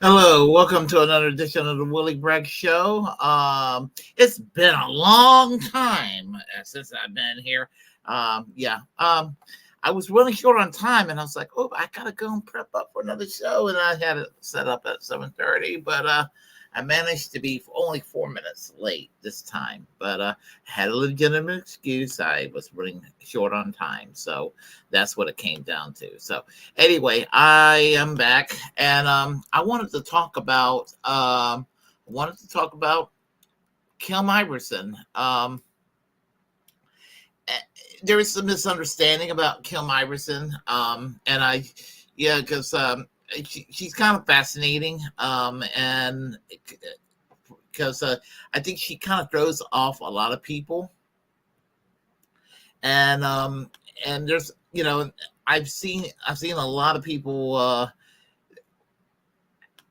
Hello, welcome to another edition of the Willie Bragg Show. It's been a long time since I've been here. I was really short on time, and I was like, "Oh, I gotta go and prep up for another show," and I had it set up at 7:30, but I managed to be only 4 minutes late this time, but I had a legitimate excuse. I was running short on time, so that's what it came down to. So anyway, I am back, and I wanted to talk about Kim Iversen. There is some misunderstanding about Kim Iversen, because she's kind of fascinating, and because I think she kind of throws off a lot of people, and there's I've seen a lot of people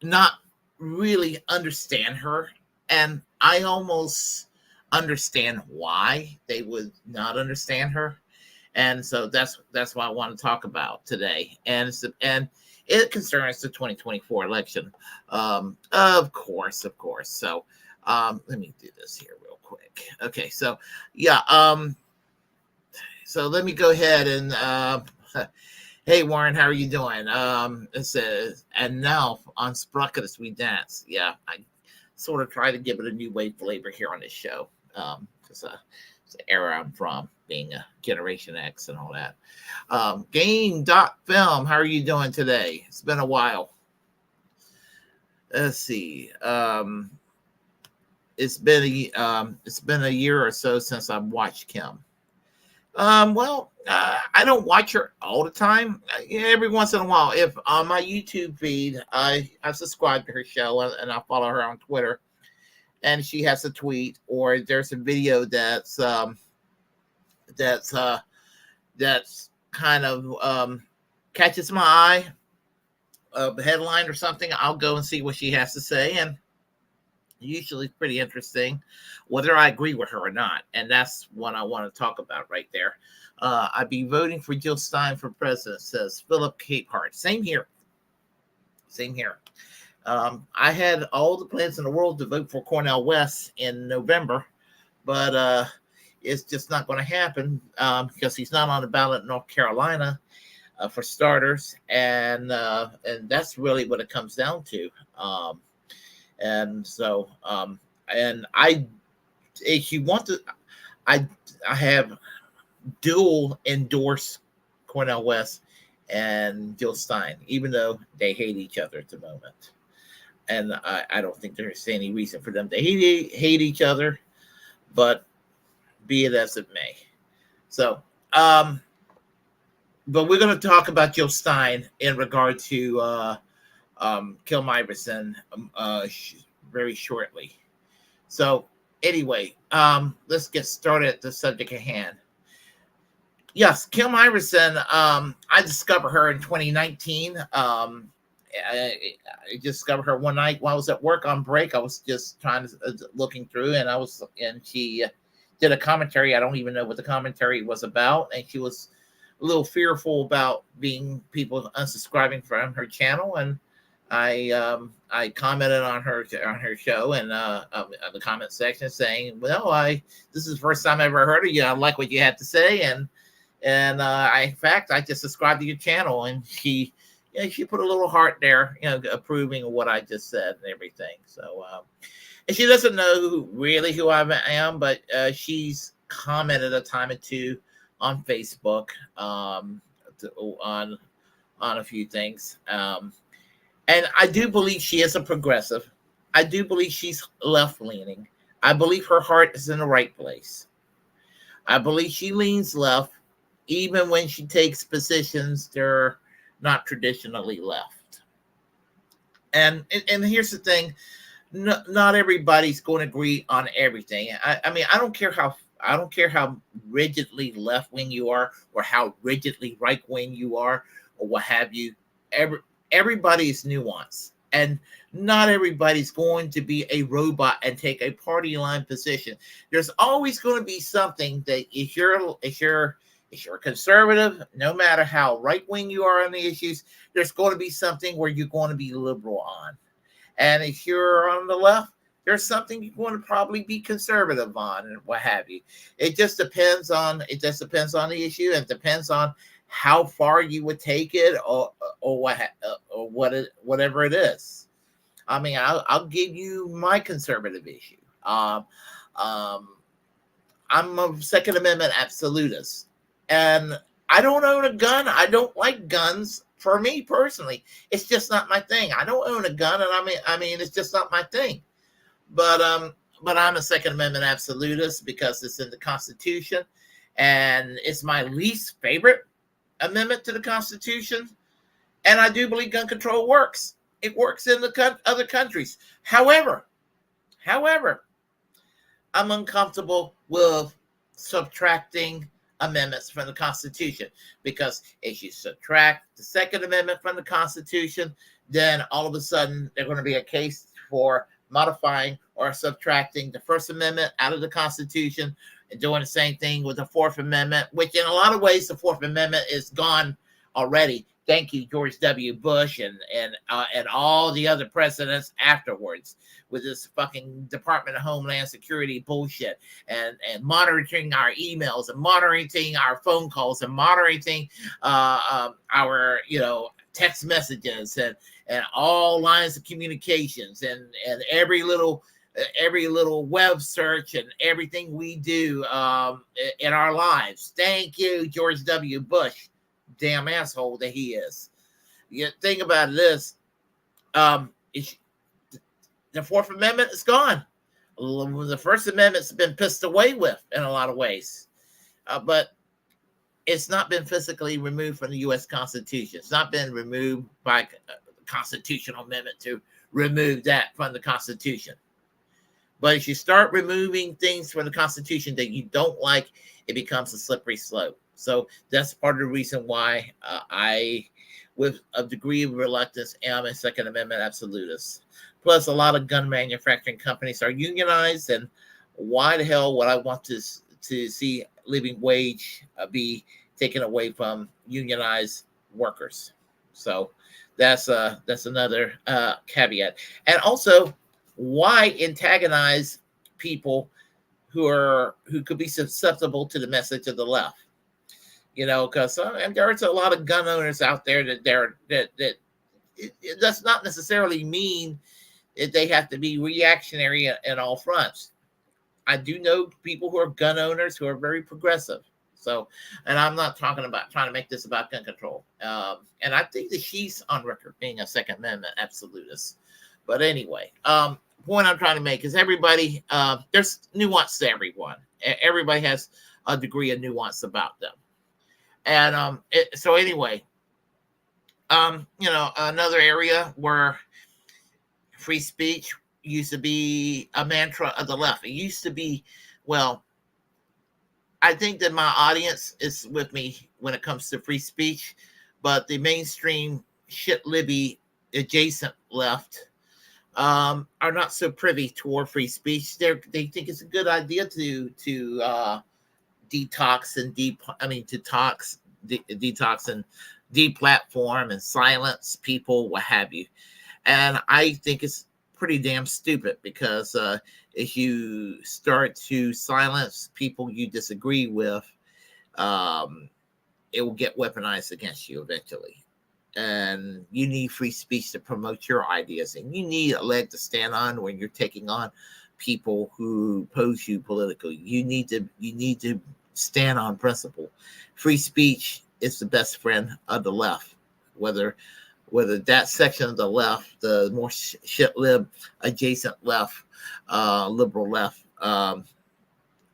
not really understand her, and I almost understand why they would not understand her, and so that's what I want to talk about today, and it concerns the 2024 election, of course. So let me do this here real quick. Okay, so so let me go ahead and hey Warren, how are you doing? It says, and now on Sprockets we dance. Yeah, I sort of try to give it a new wave flavor here on this show, because it's the era I'm from, being a Generation X and all that. Game.film, how are you doing today? It's been a while. Let's see. It's been a year or so since I've watched Kim. I don't watch her all the time. Every once in a while, if on my YouTube feed, I subscribe to her show and I follow her on Twitter, and she has a tweet or there's a video that's kind of catches my eye, a headline or something, I'll go and see what she has to say, and usually it's pretty interesting, whether I agree with her or not. And that's what I want to talk about right there. I'd be voting for Jill Stein for president, says Philip Capehart. Same here. I had all the plans in the world to vote for Cornel West in November, but it's just not going to happen because he's not on the ballot in North Carolina, for starters, and that's really what it comes down to. And so, and I, if you want to, I, I have dual endorse Cornel West and Jill Stein, even though they hate each other at the moment. And I don't think there's any reason for them to hate each other, but be it as it may. So, but we're going to talk about Jill Stein in regard to Kim Iversen very shortly. So, anyway, let's get started at the subject at hand. Yes, Kim Iversen. I discovered her in 2019. I discovered her one night while I was at work on break. I was just trying to looking through, and she did a commentary. I don't even know what the commentary was about, and she was a little fearful about being people unsubscribing from her channel, and I commented on her show and the comment section saying, "Well, this is the first time I ever heard of you. I like what you had to say, and in fact, I just subscribed to your channel." And she put a little heart there, approving of what I just said and everything. So, and she doesn't know who I am, but she's commented a time or two on Facebook on a few things. And I do believe she is a progressive. I do believe she's left-leaning. I believe her heart is in the right place. I believe she leans left, even when she takes positions they're not traditionally left. And here's the thing: not everybody's going to agree on everything. I mean, I don't care how rigidly left-wing you are, or how rigidly right-wing you are, or what have you. Everybody's nuanced, and not everybody's going to be a robot and take a party line position. There's always going to be something that if you're a conservative, no matter how right wing you are on the issues, there's going to be something where you're going to be liberal on. And if you're on the left, there's something you're going to probably be conservative on, and what have you. It just depends on the issue, and depends on how far you would take it, or whatever it is. I mean, I'll give you my conservative issue. I'm a Second Amendment absolutist, and I don't own a gun. I don't like guns. For me personally, it's just not my thing. I don't own a gun, and I mean, it's just not my thing. But I'm a Second Amendment absolutist because it's in the Constitution, and it's my least favorite amendment to the Constitution. And I do believe gun control works. It works in the other countries. However, I'm uncomfortable with subtracting amendments from the Constitution, because if you subtract the Second Amendment from the Constitution, then all of a sudden there's going to be a case for modifying or subtracting the First Amendment out of the Constitution, and doing the same thing with the Fourth Amendment, which in a lot of ways the Fourth Amendment is gone already. Thank you, George W. Bush and all the other presidents afterwards, with this fucking Department of Homeland Security bullshit, and monitoring our emails, and monitoring our phone calls, and monitoring our text messages, and all lines of communications, and every little web search, and everything we do in our lives. Thank you, George W. Bush. Damn asshole that he is. You think about this. The Fourth Amendment is gone. The First Amendment's been pissed away with in a lot of ways. But it's not been physically removed from the U.S. Constitution. It's not been removed by the constitutional amendment to remove that from the Constitution. But if you start removing things from the Constitution that you don't like, it becomes a slippery slope. So that's part of the reason why I, with a degree of reluctance, am a Second Amendment absolutist. Plus, a lot of gun manufacturing companies are unionized, and why the hell would I want to see living wage taken away from unionized workers? So that's another caveat. And also, why antagonize people who could be susceptible to the message of the left? Because there's a lot of gun owners out there that it does not necessarily mean They have to be reactionary in all fronts. I do know people who are gun owners who are very progressive. So, and I'm not talking about trying to make this about gun control. And I think that she's on record being a Second Amendment absolutist. But anyway, point I'm trying to make is everybody, there's nuance to everyone. Everybody has a degree of nuance about them. And so anyway, another area where free speech used to be a mantra of the left. It used to be, well, I think that my audience is with me when it comes to free speech, but the mainstream shit libby adjacent left are not so privy toward free speech. They think it's a good idea to detox and detox and deplatform and silence people, what have you. And I think it's pretty damn stupid because if you start to silence people you disagree with, it will get weaponized against you eventually. And you need free speech to promote your ideas, and you need a leg to stand on when you're taking on people who oppose you politically. You need to stand on principle. Free speech is the best friend of the left, whether that section of the left, the more shit lib adjacent left, liberal left,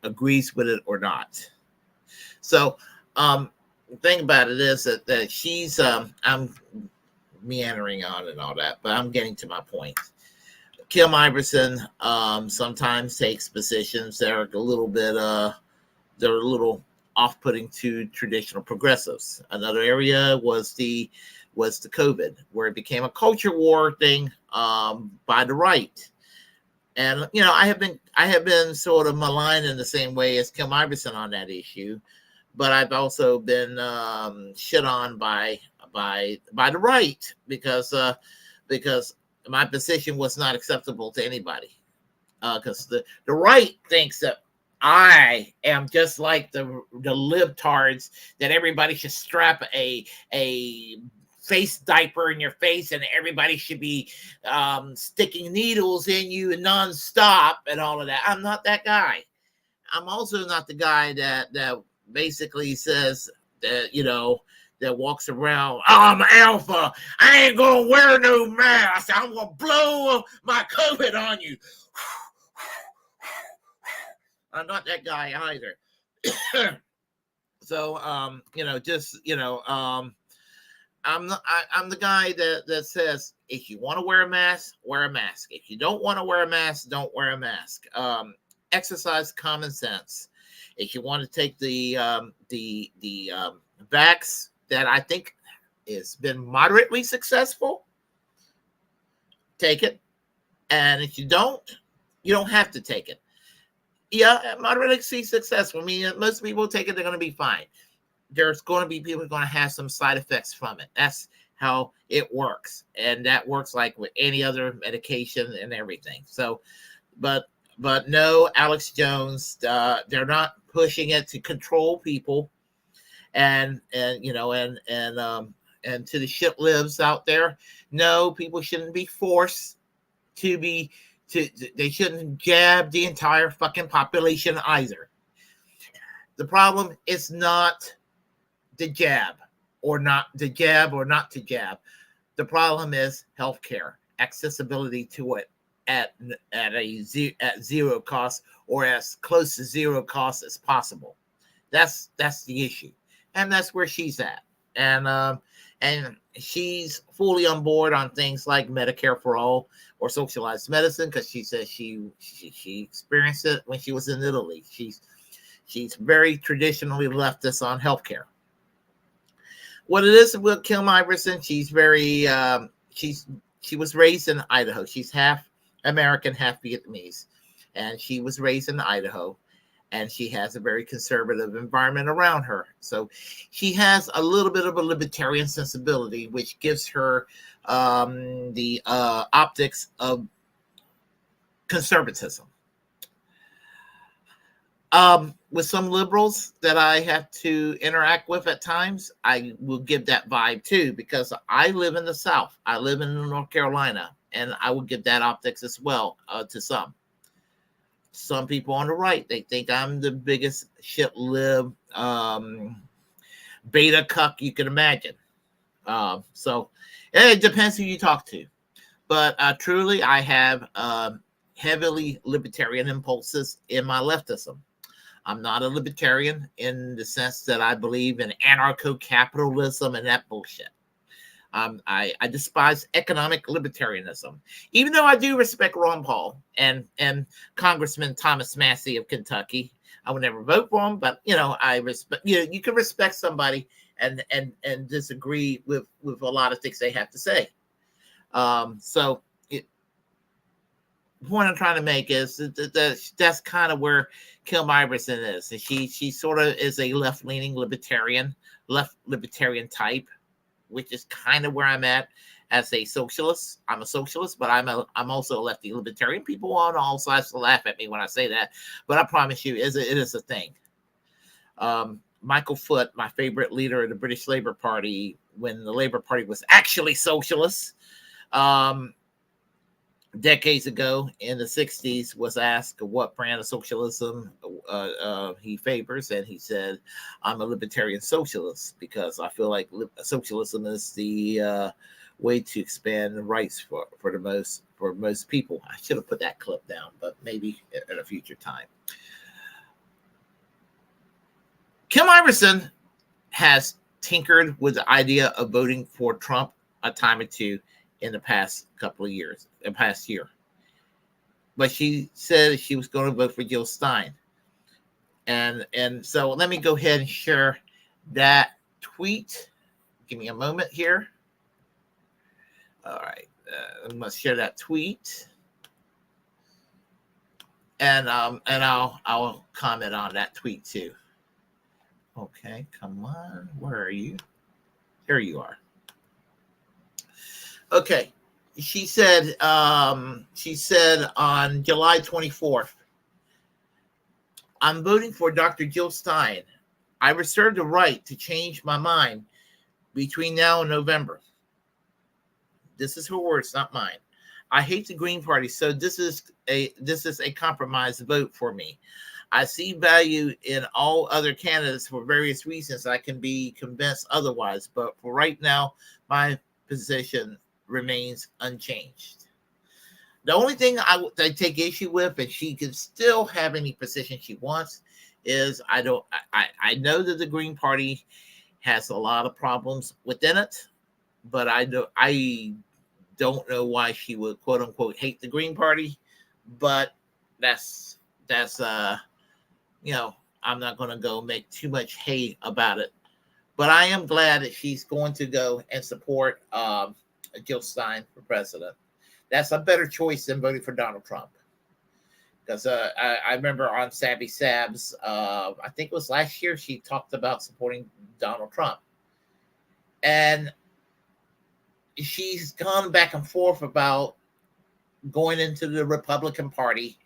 agrees with it or not. So the thing about it is that she's I'm meandering on and all that, but I'm getting to my point. Kim Iversen sometimes takes positions that are a little bit they're a little off-putting to traditional progressives. Another area was the COVID, where it became a culture war thing by the right. And I have been sort of maligned in the same way as Kim Iversen on that issue, but I've also been shit on by the right because my position was not acceptable to anybody. Because the right thinks that I am just like the libtards, that everybody should strap a face diaper in your face and everybody should be sticking needles in you nonstop and all of that. I'm not that guy. I'm also not the guy that basically says that, that walks around, I'm alpha, I ain't gonna wear no mask, I'm gonna blow my COVID on you. I'm not that guy either. So I'm the guy that says, if you want to wear a mask, wear a mask. If you don't want to wear a mask, don't wear a mask. Exercise common sense. If you want to take the vax that I think has been moderately successful, take it. And if you don't have to take it. Yeah, moderately successful. I mean, most people take it, they're going to be fine. There's going to be people who are going to have some side effects from it. That's how it works. And that works like with any other medication and everything. So, but no, Alex Jones, they're not pushing it to control people. And to the shit lives out there, no, people shouldn't be forced they shouldn't jab the entire fucking population either. The problem is not the jab or not to jab. The problem is healthcare, accessibility to it at zero cost or as close to zero cost as possible. That's the issue, and that's where she's at. And she's fully on board on things like Medicare for all or socialized medicine, because she says she experienced it when she was in Italy. She's very traditionally leftist on healthcare. What it is with Kim Iversen, she's very she was raised in Idaho. She's half American, half Vietnamese, and she was raised in Idaho. And she has a very conservative environment around her. So she has a little bit of a libertarian sensibility, which gives her the optics of conservatism. With some liberals that I have to interact with at times, I will give that vibe too, because I live in the South. I live in North Carolina. and I would give that optics as well to some. Some people on the right, they think I'm the biggest shit-lib beta cuck you can imagine. So it depends who you talk to. But truly, I have heavily libertarian impulses in my leftism. I'm not a libertarian in the sense that I believe in anarcho-capitalism and that bullshit. I despise economic libertarianism, even though I do respect Ron Paul and Congressman Thomas Massey of Kentucky. I would never vote for him, but I respect. You can respect somebody and disagree with a lot of things they have to say. So the point I'm trying to make is that's kind of where Kim Iversen is. And she sort of is a left-leaning libertarian type, which is kind of where I'm at as a socialist. I'm a socialist, but I'm also a lefty libertarian. People on all sides laugh at me when I say that, but I promise you, it is a thing. Michael Foot, my favorite leader of the British Labour Party, when the Labour Party was actually socialist, decades ago in the 60s, was asked what brand of socialism he favors, and he said, I'm a libertarian socialist because I feel like socialism is the way to expand the rights for most people. I should have put that clip down, but maybe at a future time. Kim Iversen has tinkered with the idea of voting for Trump a time or two in the past couple of years, the past year. But she said she was going to vote for Jill Stein. And so let me go ahead and share that tweet. Give me a moment here. All right. I must share that tweet. And I'll comment on that tweet too. Okay, come on. Where are you? There you are. Okay. She said on July 24th, I'm voting for Dr. Jill Stein. I reserve the right to change my mind between now and November. This is her words, not mine. I hate the Green Party, so this is a compromise vote for me. I see value in all other candidates for various reasons. I can be convinced otherwise, but for right now, my position remains unchanged. The only thing I take issue with, and she can still have any position she wants, is I know that the Green Party has a lot of problems within it, but I don't know why she would quote unquote hate the Green Party. But that's I'm not going to go make too much hate about it. But I am glad that she's going to go and support Jill Stein for president. That's a better choice than voting for Donald Trump. Because I remember on Savvy Sabs, I think it was last year, she talked about supporting Donald Trump. And she's gone back and forth about going into the Republican Party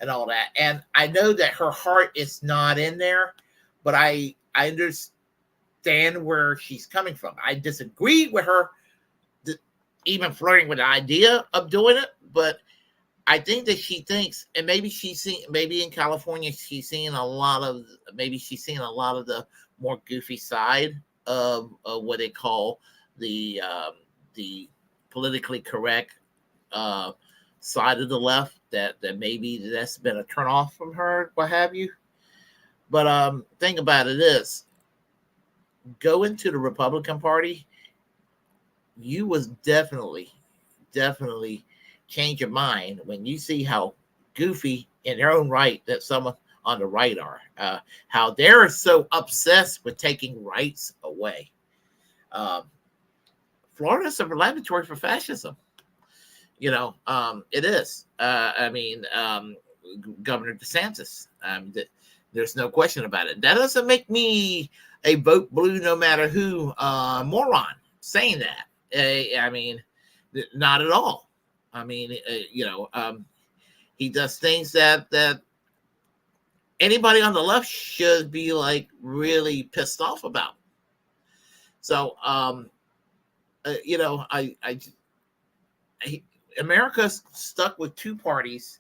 and all that. And I know that her heart is not in there, but I understand where she's coming from. I disagree with her even flirting with the idea of doing it, but I think that she thinks, and maybe maybe in California she's seeing a lot of the more goofy side of what they call the politically correct side of the left, that maybe that's been a turnoff from her, what have you. But thing about it is, go into the Republican Party, you was definitely change your mind when you see how goofy in their own right that some on the right are, how they're so obsessed with taking rights away. Florida's a laboratory for fascism. It is. Governor DeSantis. There's no question about it. That doesn't make me a vote blue no matter who moron saying that. Not at all. He does things that anybody on the left should be like really pissed off about. So, America's stuck with two parties,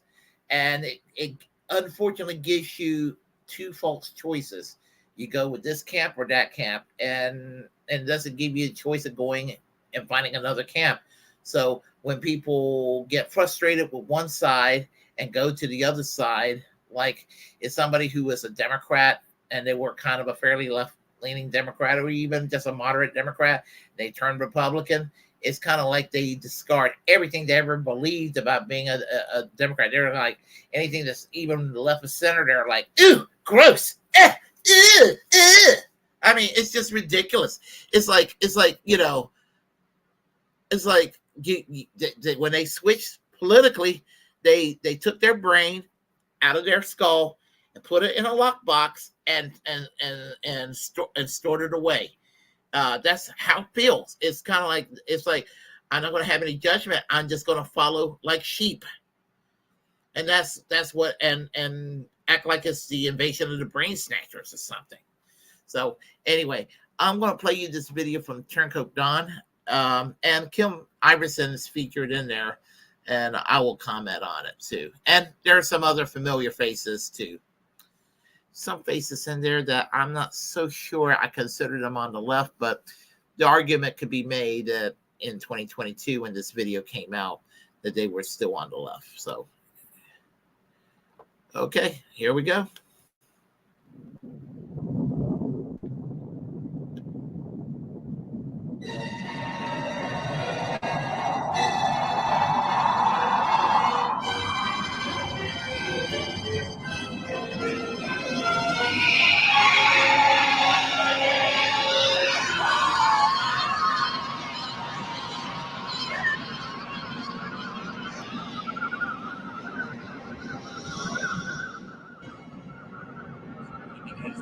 and it unfortunately gives you two false choices. You go with this camp or that camp, and doesn't give you a choice of going and finding another camp. So when people get frustrated with one side and go to the other side, like it's somebody who is a Democrat and they were kind of a fairly left-leaning Democrat or even just a moderate Democrat, they turn Republican. It's kind of like they discard everything they ever believed about being a Democrat. They're like anything that's even left of center. They're like, ew, gross. Ew. I mean, it's just ridiculous. It's like you know, it's like when they switched politically, they took their brain out of their skull and put it in a lockbox and stored it away. That's how it feels. It's kind of like I'm not going to have any judgment. I'm just going to follow like sheep, and that's what and act like it's the invasion of the brain snatchers or something. So anyway, I'm going to play you this video from Turncoat Don, and Kim Iversen is featured in there, and I will comment on it too. And there are some other familiar faces too. Some faces in there that I'm not so sure I consider them on the left, but the argument could be made that in 2022 when this video came out that they were still on the left. So, okay, here we go.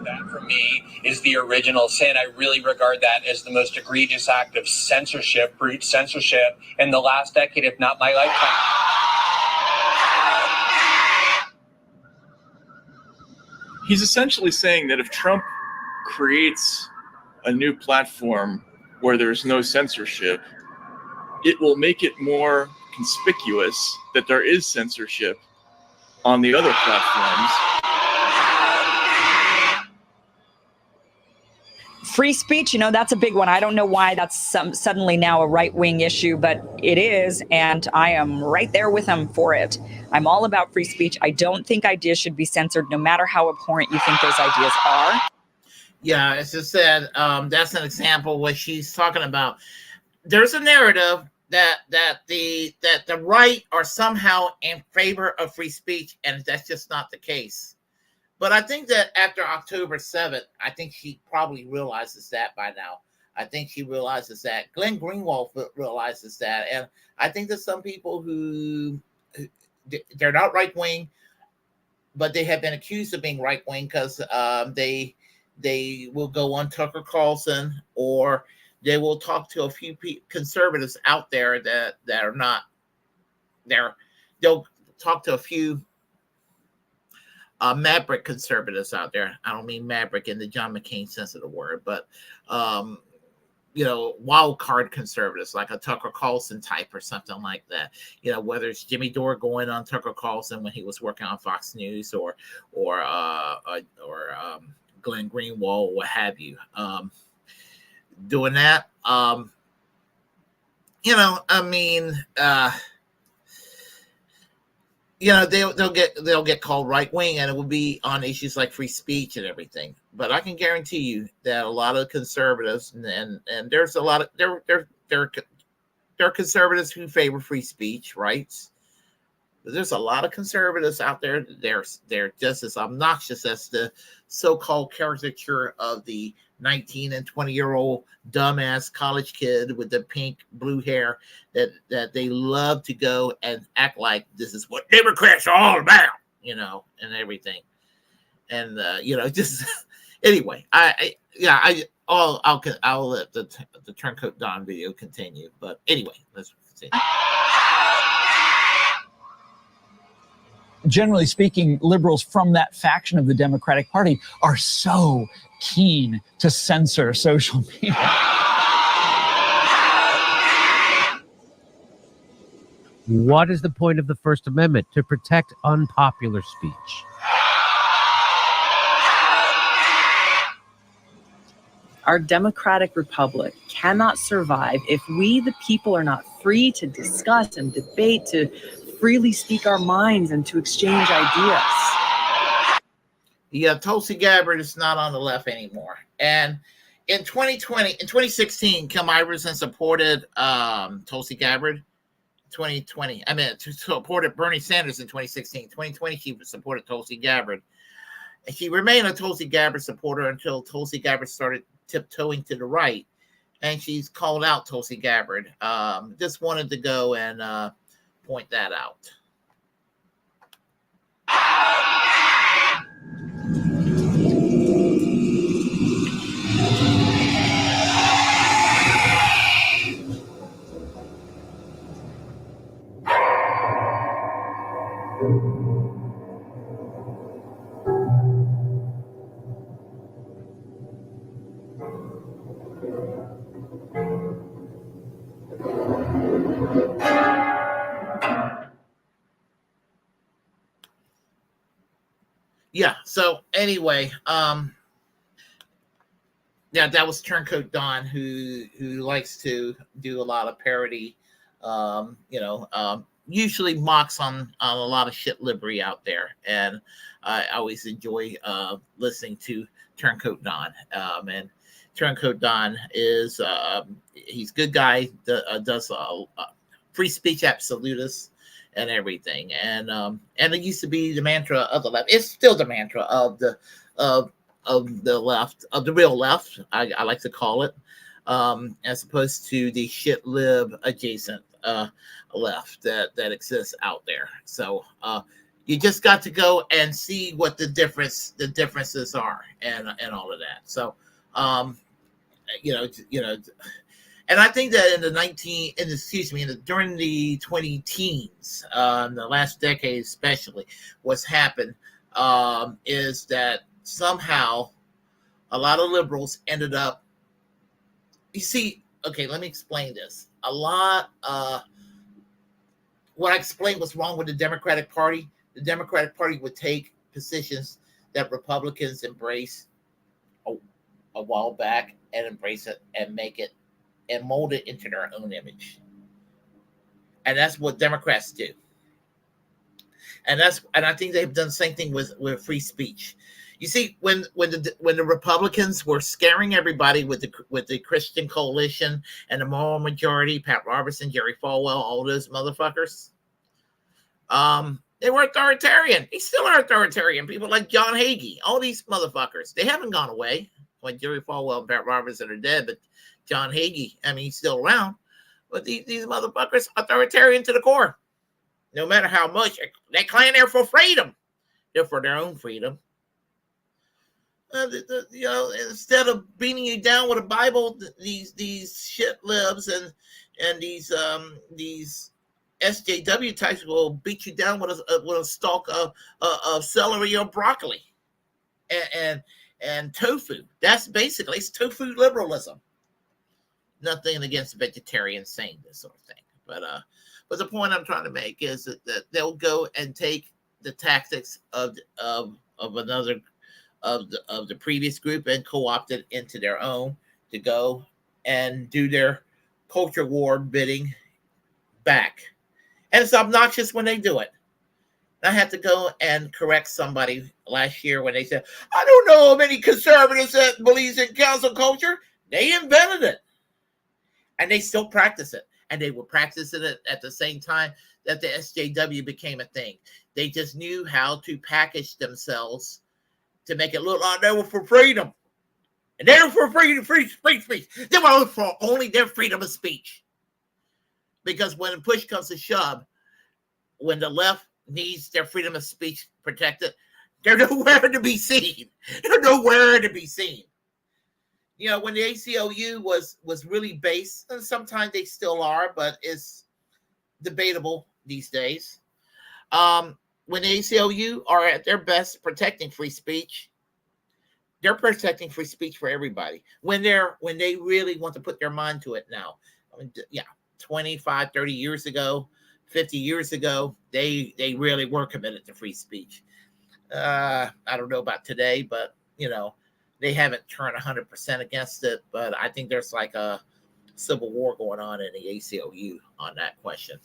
That for me is the original sin. I really regard that as the most egregious act of censorship, brute censorship in the last decade, if not my lifetime. He's essentially saying that if Trump creates a new platform where there's no censorship, it will make it more conspicuous that there is censorship on the other platforms. Free speech, you know, that's a big one. I don't know why that's suddenly now a right-wing issue, but it is, and I am right there with them for it. I'm all about free speech. I don't think ideas should be censored, no matter how abhorrent you think those ideas are. Yeah, as I said, that's an example what she's talking about. There's a narrative that the right are somehow in favor of free speech, and that's just not the case. But I think that after October 7th, I think she probably realizes that by now. I think she realizes that. Glenn Greenwald realizes that. And I think that some people who they're not right-wing, but they have been accused of being right-wing because they will go on Tucker Carlson, or they will talk to a few conservatives out there that are not there. They'll talk to a few maverick conservatives out there. I don't mean maverick in the John McCain sense of the word, but you know, wild card conservatives like a Tucker Carlson type or something like that. You know, whether it's Jimmy Dore going on Tucker Carlson when he was working on Fox News, or Glenn Greenwald, what have you, doing that. You know, I mean, you know, they'll get called right wing, and it will be on issues like free speech and everything. But I can guarantee you that a lot of conservatives and there's a lot of there are conservatives who favor free speech rights. But there's a lot of conservatives out there. They're just as obnoxious as the so-called caricature of the 19 and 20-year-old dumbass college kid with the pink blue hair that they love to go and act like this is what Democrats are all about, you know, and everything. And you know, just anyway, I'll let the Turncoat Don video continue. But anyway, let's continue. Generally speaking, liberals from that faction of the Democratic Party are so keen to censor social media. What is the point of the First Amendment? To protect unpopular speech. Our democratic republic cannot survive if we, the people, are not free to discuss and debate, to freely speak our minds and to exchange ideas. Yeah, Tulsi Gabbard is not on the left anymore. And in 2016, Kim Iversen supported Tulsi Gabbard. 2020, supported Bernie Sanders in 2016. 2020, she supported Tulsi Gabbard. And she remained a Tulsi Gabbard supporter until Tulsi Gabbard started tiptoeing to the right. And she's called out Tulsi Gabbard. Just wanted to go and point that out. Yeah, so anyway, yeah, that was Turncoat Don, who likes to do a lot of parody, usually mocks on a lot of shit libbery out there, and I always enjoy listening to Turncoat Don. And Turncoat Don is he's a good guy, does free speech absolutist and everything, and it used to be the mantra of the left. It's still the mantra of the left, of the real left, I like to call it, as opposed to the shit lib adjacent left that exists out there. So you just got to go and see what the differences are, and all of that. So and I think that during the 20 teens, the last decade especially, what's happened is that somehow a lot of liberals ended up, let me explain this. What I explained was wrong with the Democratic Party. The Democratic Party would take positions that Republicans embraced a while back and embrace it and make it and mold it into their own image. And that's what Democrats do. And I think they've done the same thing with free speech. You see, when the Republicans were scaring everybody with the Christian Coalition and the moral majority, Pat Robertson, Jerry Falwell, all those motherfuckers, they were authoritarian. They still are authoritarian. People like John Hagee, all these motherfuckers, they haven't gone away. When Jerry Falwell and Pat Robertson are dead, but John Hagee, he's still around. But these motherfuckers authoritarian to the core. No matter how much they claim they're for freedom, they're for their own freedom. Instead of beating you down with a Bible, these shit libs and these SJW types will beat you down with a stalk of celery or broccoli and tofu. That's basically, it's tofu liberalism. Nothing against vegetarians saying this sort of thing, but the point I'm trying to make is that they'll go and take the tactics of the previous group and co-opt it into their own to go and do their culture war bidding back, and it's obnoxious when they do it. I had to go and correct somebody last year when they said, I don't know of any conservatives that believes in council culture. They invented it. And they still practice it. And they were practicing it at the same time that the SJW became a thing. They just knew how to package themselves to make it look like they were for freedom. And they were for free speech. They were for only their freedom of speech. Because when push comes to shove, when the left needs their freedom of speech protected, they're nowhere to be seen. They're nowhere to be seen. When the ACLU was really based, and sometimes they still are, but it's debatable these days. When the ACLU are at their best protecting free speech, they're protecting free speech for everybody. When they really want to put their mind to it now. 25, 30 years ago, 50 years ago, they really were committed to free speech. I don't know about today, but they haven't turned 100% against it. But I think there's like a civil war going on in the ACLU on that question.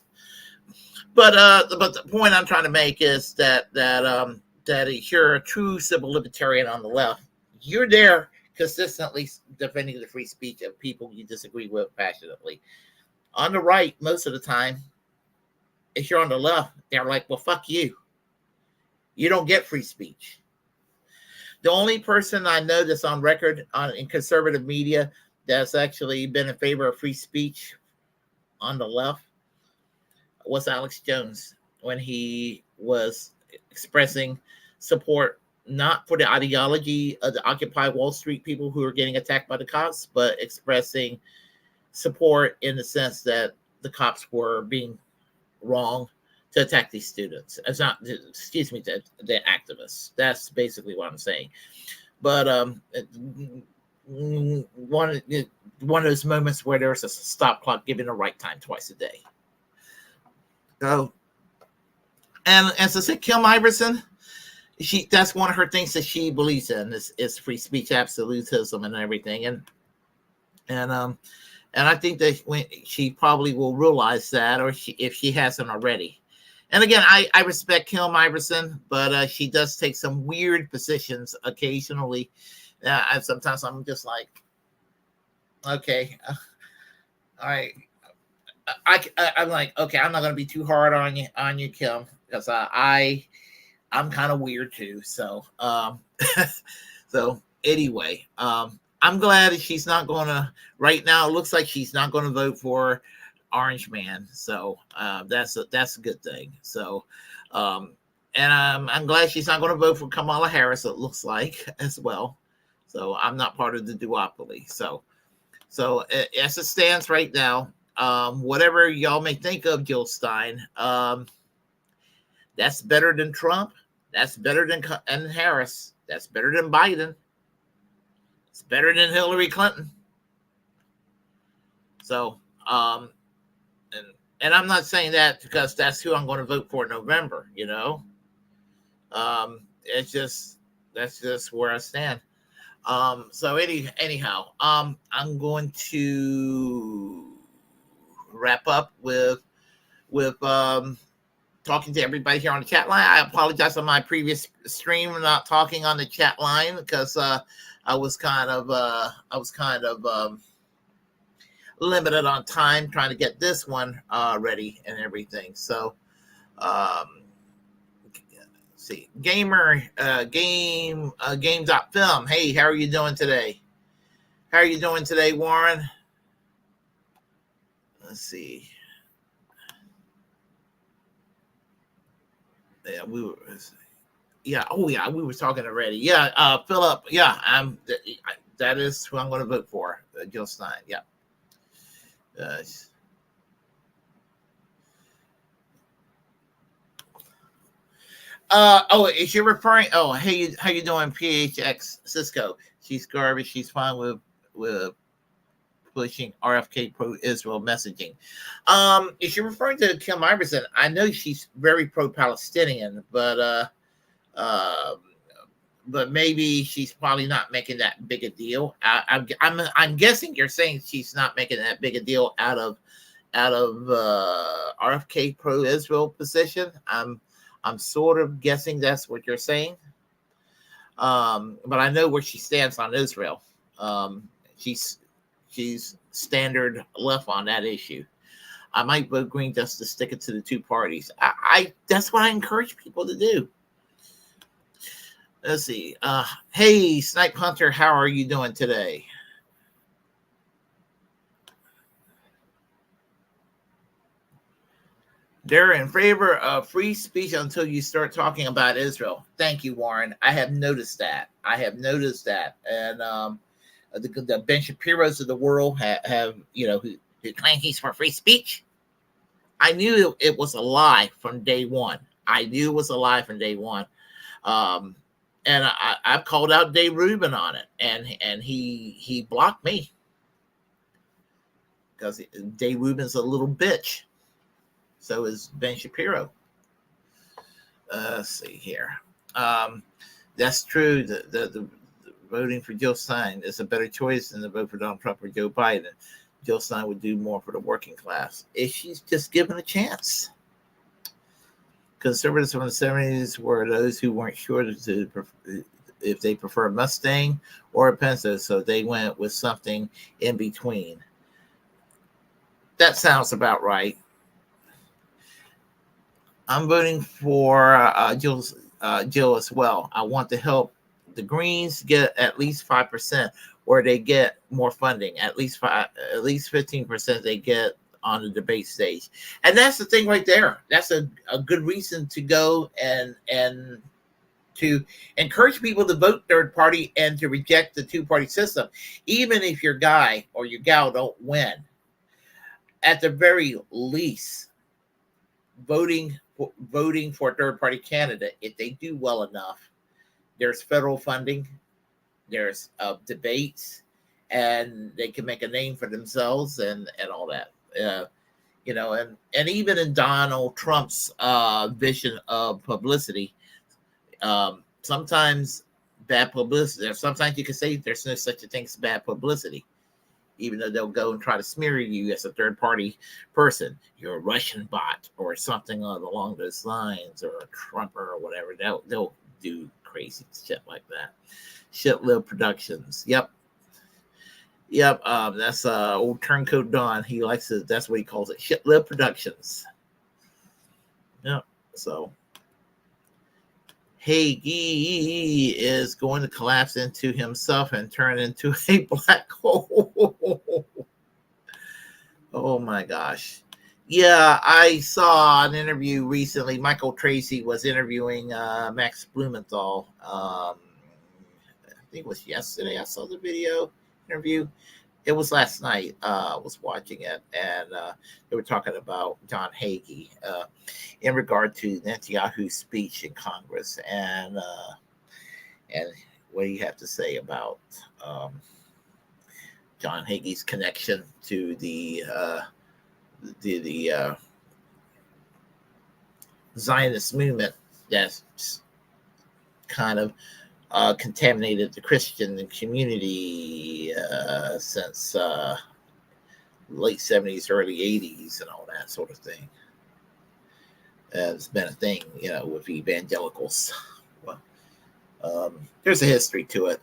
But the point I'm trying to make is that if you're a true civil libertarian on the left, you're there consistently defending the free speech of people you disagree with passionately. On the right, most of the time, if you're on the left, they're like, well, fuck you. You don't get free speech. The only person I know that's on record in conservative media that's actually been in favor of free speech on the left was Alex Jones, when he was expressing support not for the ideology of the Occupy Wall Street people who are getting attacked by the cops, but expressing support in the sense that the cops were being wrong to attack these students. It's not, excuse me, the activists. That's basically what I'm saying. But one of those moments where there's a stop clock giving the right time twice a day. So, and as I said, Kim Iversen, that's one of her things that she believes in is free speech absolutism and everything. And I think that when she probably will realize that, or if she hasn't already. And again, I respect Kim Iversen, but she does take some weird positions occasionally. And sometimes I'm just like, okay, all right. I'm like, okay, I'm not going to be too hard on you, Kim, because I'm kind of weird too. So, so anyway, I'm glad that she's not going to, right now, it looks like she's not going to vote for Orange Man. So that's a good thing. So, and I'm glad she's not going to vote for Kamala Harris, it looks like, as well. So I'm not part of the duopoly. So as it stands right now, whatever y'all may think of Jill Stein, that's better than Trump. That's better than Harris. That's better than Biden. It's better than Hillary Clinton. So, and I'm not saying that because that's who I'm going to vote for in November, that's just where I stand. So anyhow, I'm going to wrap up with talking to everybody here on the chat line. I apologize on my previous stream not talking on the chat line because I was kind of limited on time trying to get this one ready and everything. So see, game.film. Hey, how are you doing today? How are you doing today, Warren? Let's see. Yeah, we were talking already. Yeah, Philip. Yeah, that is who I'm going to vote for, Jill Stein. Yeah. If you're referring, hey, how you doing, PHX Cisco? She's garbage. She's fine with pushing RFK pro-Israel messaging. If you're referring to Kim Iversen, I know she's very pro-Palestinian, but maybe she's probably not making that big a deal. I'm guessing you're saying she's not making that big a deal out of RFK pro-Israel position. I'm sort of guessing that's what you're saying. But I know where she stands on Israel. She's standard left on that issue. I might vote green just to stick it to the two parties. That's what I encourage people to do. Let's see. Hey, Snipe Hunter, how are you doing today? They're in favor of free speech until you start talking about Israel. Thank you, Warren. I have noticed that. And the Ben Shapiro's of the world have who claim he's for free speech. I knew it was a lie from day one. And I've called out Dave Rubin on it, and he blocked me because Dave Rubin's a little bitch. So is Ben Shapiro. Let's see here. That's true. The voting for Jill Stein is a better choice than the vote for Donald Trump or Joe Biden. Jill Stein would do more for the working class if she's just given a chance. Conservatives from the 70s were those who weren't sure if they prefer a Mustang or a Pinto, so they went with something in between. That sounds about right. I'm voting for Jill as well. I want to help the Greens get at least 5%, where they get more funding. At least 15% they get on the debate stage, and that's the thing right there. That's a good reason to go and to encourage people to vote third party and to reject the two-party system, even if your guy or your gal don't win. At the very least, voting for a third-party candidate, if they do well enough, there's federal funding, there's debates, and they can make a name for themselves and all that. And even in Donald Trump's vision of publicity, sometimes bad publicity. Sometimes you can say there's no such a thing as bad publicity, even though they'll go and try to smear you as a third-party person. You're a Russian bot or something along those lines, or a Trumper or whatever. They'll do crazy shit like that. Shitlib Productions. Yep. That's old Turncoat Don. He likes it. That's what he calls it. Shitlib Productions. Yep. So Hagee is going to collapse into himself and turn into a black hole. Oh my gosh. Yeah, I saw an interview recently. Michael Tracy was interviewing Max Blumenthal. I think it was yesterday. I saw the video interview. It was last night. I was watching it, and they were talking about John Hagee in regard to Netanyahu's speech in Congress, and what do you have to say about John Hagee's connection to the Zionist movement that's kind of contaminated the Christian community since late 70s, early 80s, and all that sort of thing. It's been a thing, with evangelicals. Well, there's a history to it.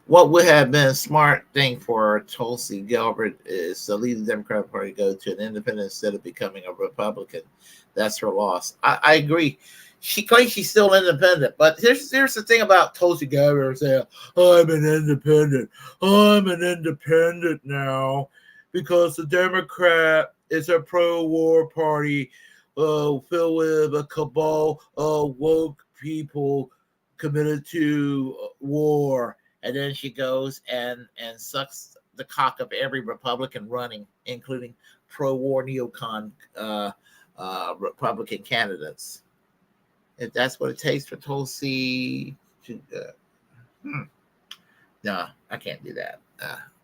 What would have been a smart thing for Tulsi Gabbard is to leave the Democratic Party, go to an independent instead of becoming a Republican. That's her loss. I agree. She claims she's still independent, but here's the thing about Tulsi Gabbard saying, I'm an independent now, because the Democrat is a pro-war party filled with a cabal of woke people committed to war. And then she goes and sucks the cock of every Republican running, including pro-war neocon Republican candidates. If that's what it takes for Tulsi to... No, I can't do that.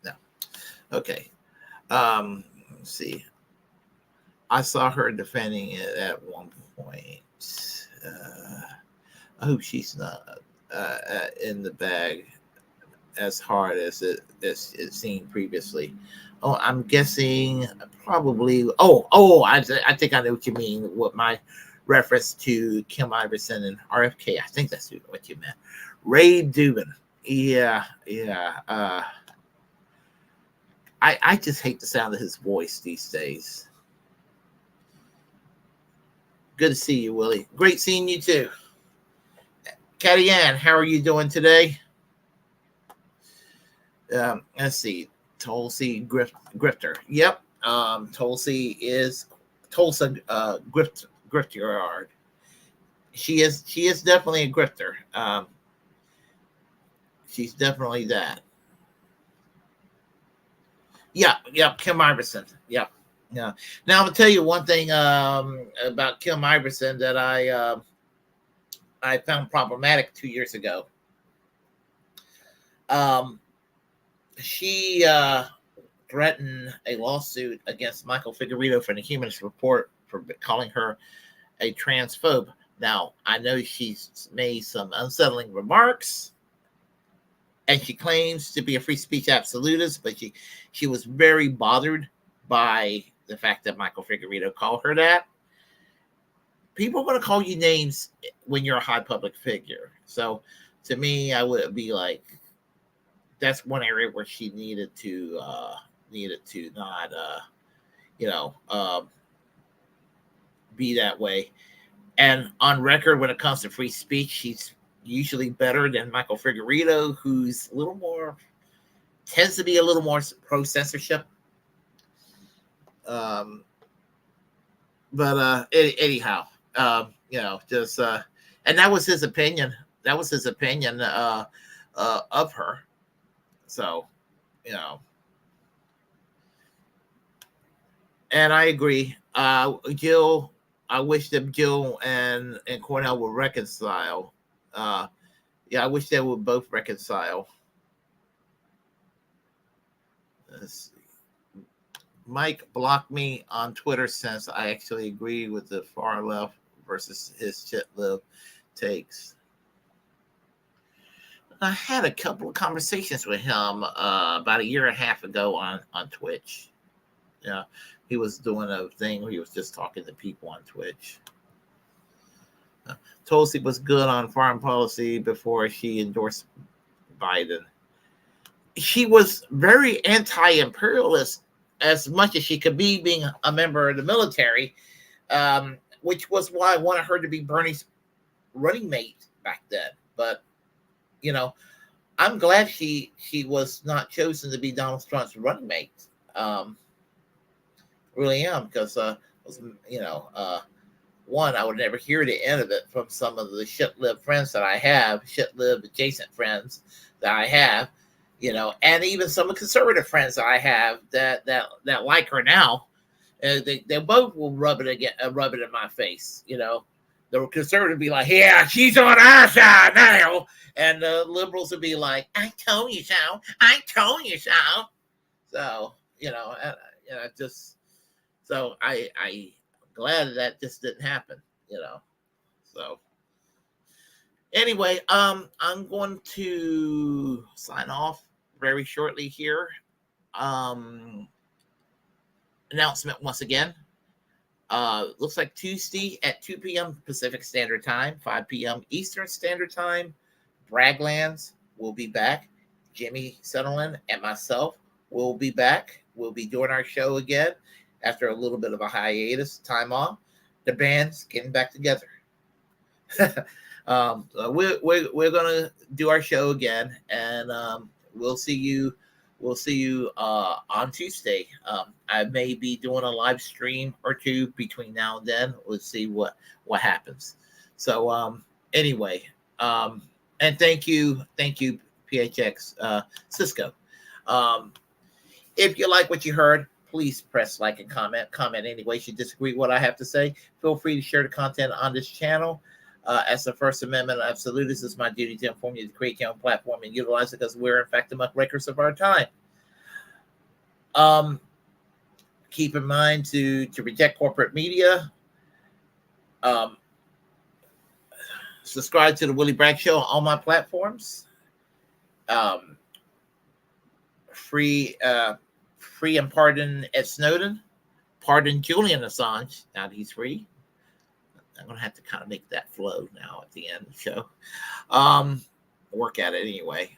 No. Okay. Let's see. I saw her defending it at one point. I hope she's not in the bag as hard as it seemed previously. Oh, I'm guessing probably. I think I know what you mean. What my reference to Kim Iversen and RFK. I think that's what you meant. Ray Dubin. Yeah. I just hate the sound of his voice these days. Good to see you, Willie. Great seeing you too. Catty Ann, how are you doing today? Let's see. Tulsi Grifter. Yep. Tulsi is Tulsa Grifter. She is definitely a grifter. She's definitely that. Yeah, Kim Iversen. Yeah. Now I'm gonna tell you one thing about Kim Iversen that I found problematic 2 years ago. She threatened a lawsuit against Michael Figueredo from the Humanist Report for calling her a transphobe. Now, I know she's made some unsettling remarks, and she claims to be a free speech absolutist, but she was very bothered by the fact that Michael Figueredo called her that. People are going to call you names when you're a high public figure. So, to me, I would be like, that's one area where she needed to not, be that way. And on record, when it comes to free speech, she's usually better than Michael Figueredo, who's tends to be a little more pro censorship. Anyhow, and that was his opinion. That was his opinion of her. So, and I agree. Jill, I wish that Jill and Cornell would reconcile. I wish they would both reconcile. Let's see. Mike blocked me on Twitter since I actually agree with the far left versus his shit-lib takes. I had a couple of conversations with him about a year and a half ago on Twitch. Yeah, he was doing a thing where he was just talking to people on Twitch. Tulsi was good on foreign policy before she endorsed Biden. She was very anti-imperialist as much as she could be, being a member of the military, which was why I wanted her to be Bernie's running mate back then. But, I'm glad she was not chosen to be Donald Trump's running mate. Really am, because, one, I would never hear the end of it from some of the shit-lib friends that I have, shit-lib adjacent friends that I have, and even some of the conservative friends that I have that like her now. They both will rub it in my face. The conservative will be like, yeah, she's on our side now. And the liberals will be like, I told you so. I told you so. So, I glad that just didn't happen, So anyway, I'm going to sign off very shortly here. Announcement once again. Looks like Tuesday at 2 p.m. Pacific Standard Time, 5 p.m. Eastern Standard Time. Braglands will be back. Jimmy Sutherland and myself will be back. We'll be doing our show again after a little bit of a hiatus, time off. The band's getting back together. We're gonna do our show again, and we'll see you on Tuesday. I may be doing a live stream or two between now and then. We'll see what happens. So anyway, and thank you PHX Cisco. If you like what you heard, please press like and comment any way you disagree with what I have to say. Feel free to share the content on this channel. As the First Amendment absolutist, it's my duty to inform you to create your own platform and utilize it, because we're, in fact, the muckrakers of our time. Keep in mind to reject corporate media. Subscribe to the Willie Bragg Show on all my platforms. Free and pardon Ed Snowden. Pardon Julian Assange. Now that he's free. I'm going to have to kind of make that flow now at the end of the show. Work at it anyway.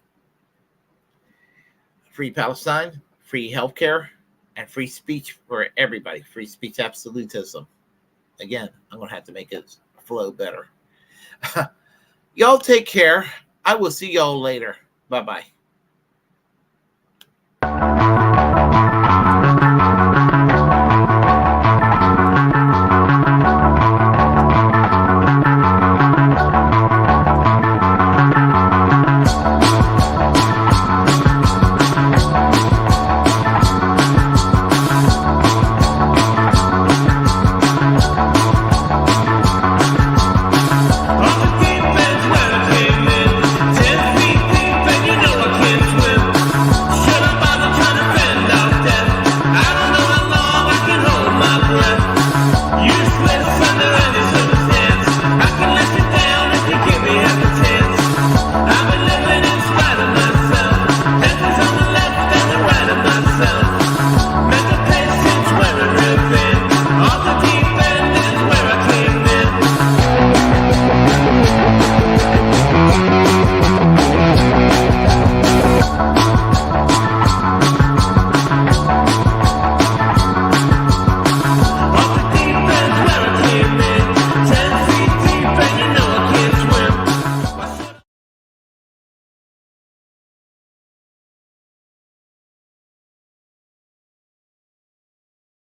Free Palestine, free healthcare, and free speech for everybody. Free speech absolutism. Again, I'm going to have to make it flow better. Y'all take care. I will see y'all later. Bye-bye.